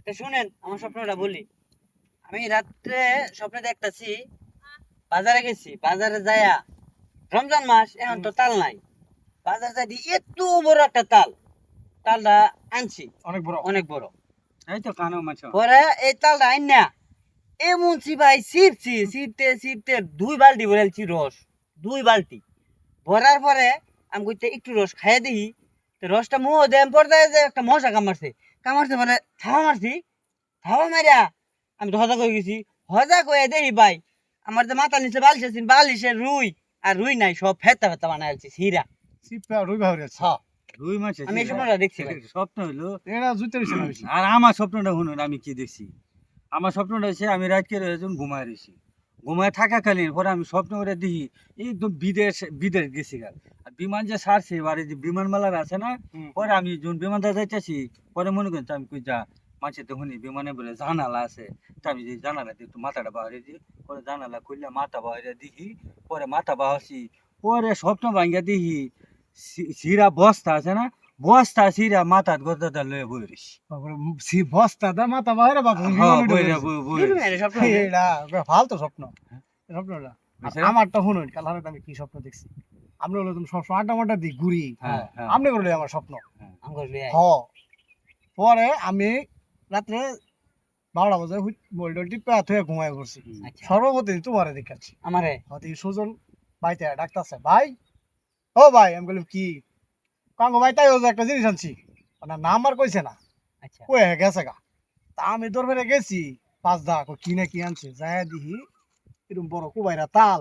শুনেন আমার স্বপ্নটা বলি। আমি রাত্রে স্বপ্নে দেখতাছি বাজারে গেছি, বাজারে যায়া রমজান মাস এখন তো তাল নাই, বাজার যাই এত বড় একটা তাল, তালটা আনছি অনেক বড় অনেক বড়। এই তো কানো মাছ পরে এই তালটা আইন না এমন চিবাই ছিপছি, ছিপতে ছিপতে 2 বালতি ভরেছি রস, 2 বালতি ভরার পরে আমি কইতে একটু রস খাইয়ে দিই। তো রসটা মুহ দেম পর্দায় যে একটা মশা কামড়ছে, কামড়ছে বলে থাবা মারছি, থাবা মারিয়া আমি তো হজা হয়ে গেছি। হজা কয়ে দেখি ভাই আমার যে মাথা নিচে বালিশ আছে, বালিশের রুই আর রুই নাই, সব ফেতা ফেতা বানাইছি হিরা। সিপা রুই ভাউরি আছে হ্যাঁ রুই মাছ আমি এই স্বপ্নটা দেখছি ভাই। স্বপ্ন হইলো এরা জুতে রইছে না বেশি। আর আমার স্বপ্নটা শুনুন আমি কি দেখছি। আমার স্বপ্নটা হচ্ছে আমি রাতকে একজন ঘুমায় রয়েছি, ঘুমায় থাকাকালীন পরে আমি স্বপ্ন করে দেখি একদম বিদেশ বিদেশ গেছি গা। আর বিমান যে ছাড়ছে এবারে যে বিমান মেলার আছে না, পরে আমি যখন বিমানটা যাইতেছি পরে মনে করছি আমি কই যা মাঝে তো শুনি বিমানে বলে জানালা আছে, তা আমি যে জানালা দিয়ে একটু মাথাটা বাহিরে দিই, পরে জানালা খুললে মাথা বাহিরে দেখি, পরে মাথা বাহাসি, পরে স্বপ্ন ভাঙ্গা দেখি সিরা বস্তা আছে না, বস্তা সিরা মাথার গদাটা লয়ে বইরিস। বস্তা দা মাথা বাইরে বাবা ফালতু স্বপ্ন স্বপ্নটা। আমারটা শুনুন কাল হারাতে আমি কি স্বপ্ন দেখছি। আমরা হলো তুমি সবসময় আড্ডা মাড্ডা দিই ঘুরি, আপনি করলে আমার স্বপ্ন হ। পরে আমি রাত্রে 12টা বাজে মোবাইল টিপে থুয়ে ঘুমায় পড়ছি। সর্বপ্রতি তোমার দেখাচ্ছি আমারে হয়তো সুজন ভাইতে ডাক্তারছে ভাই, ও ভাই আমি বললাম কি কাঙ্গো ভাই, তাই ও যে একটা জিনিস আনছি ওনার নাম আর কইছে না, কয়ে গেছে গা। তা আমি তোর ফেরে গেছি 5 দা কি না কি আনছে, যায় দেখি এরকম বড় কুবাইরা তাল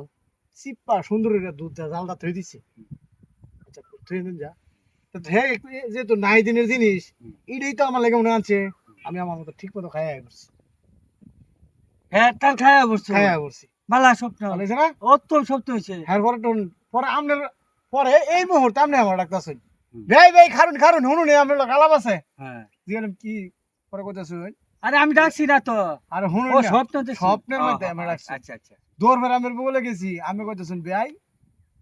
চিপ্পা সুন্দর দুধ জালটা থই দিছে। আচ্ছা থই দিন যা যেহেতু নাই দিনের জিনিস এটাই তো আমার লেগে মনে আনছে, আমি আমার মতো ঠিক মতো খাইয়া করছি। হ্যাঁ তাল খাইয়া বসছো, খাইয়া করছি বালা স্বপ্ন হয়েছে না, অত স্বপ্ন হয়েছে। হ্যাঁ পরে পরে আপনার পরে এই মুহূর্তে আপনি আমার ডাক্তারছেন ভাই ভাই খারুন খারুন শুনুন আপনার গালাব আছে। হ্যাঁ কি পরে কইতাছ আরে আমি ডাকছি না তো, আরে শুনুন ও স্বপ্ন স্বপ্নের মধ্যে আমি ডাকছি। আচ্ছা আচ্ছা দৌড় ফের আমি বলে গেছি, আমি কইতাছেন ভাই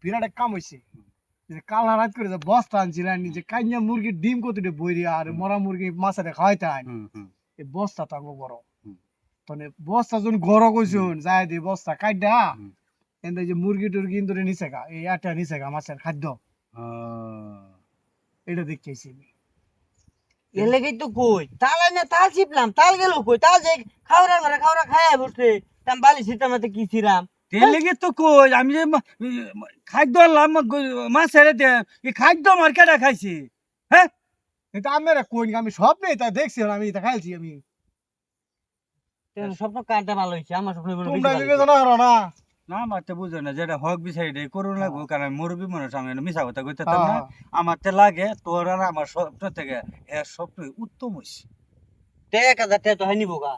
বিরাট এক কাম হইছে, যে কাল রাত করে যে বস্তা আনছিলেন নিজে কাইয়া মুরগির ডিম কতটি বইরি আর মরা মুরগি মাছের খাওয়াইতে আইন, এই বস্তা তো আমি বড় তনে বস্তা যখন গড় কইছুন যায় দি বস্তা কাইডা এন্ড যে মুরগি টুরগি ইন্দুরে নিছে গা, এই আটা নিছে গা মাছের খাদ্য এটা দেখতেছি আমি। এর লেগেই তো কই তাল আইনা তাল ছিপলাম, তাল গেল কই, তাল যে খাওয়ার ঘরে খাওয়া খাইয়া বসছে, তাম বালি ছিটামাতে কি ছিলাম তেল লেগে তো কই আমি যে খাদ্য আনলাম মাছের এই খাদ্য মার্কেটে খাইছি। হ্যাঁ এটা আমরা কই আমি সব নেই তা দেখছি আমি এটা খাইছি আমি। স্বপ্ন কারটা ভালো হয়েছে, আমার স্বপ্ন তোমরা বিবেচনা করো না। না আমার তো বুঝো না যেটা হক বিষয় করুন লাগবো, কারণ মুরব্বী মানুষ আমি মিশা কথা কইতে না। আমার তো লাগে তোর আর আমার স্বপ্ন থেকে এর স্বপ্ন উত্তম হইছে। 1000 টাকা তো হয় নিবো গা।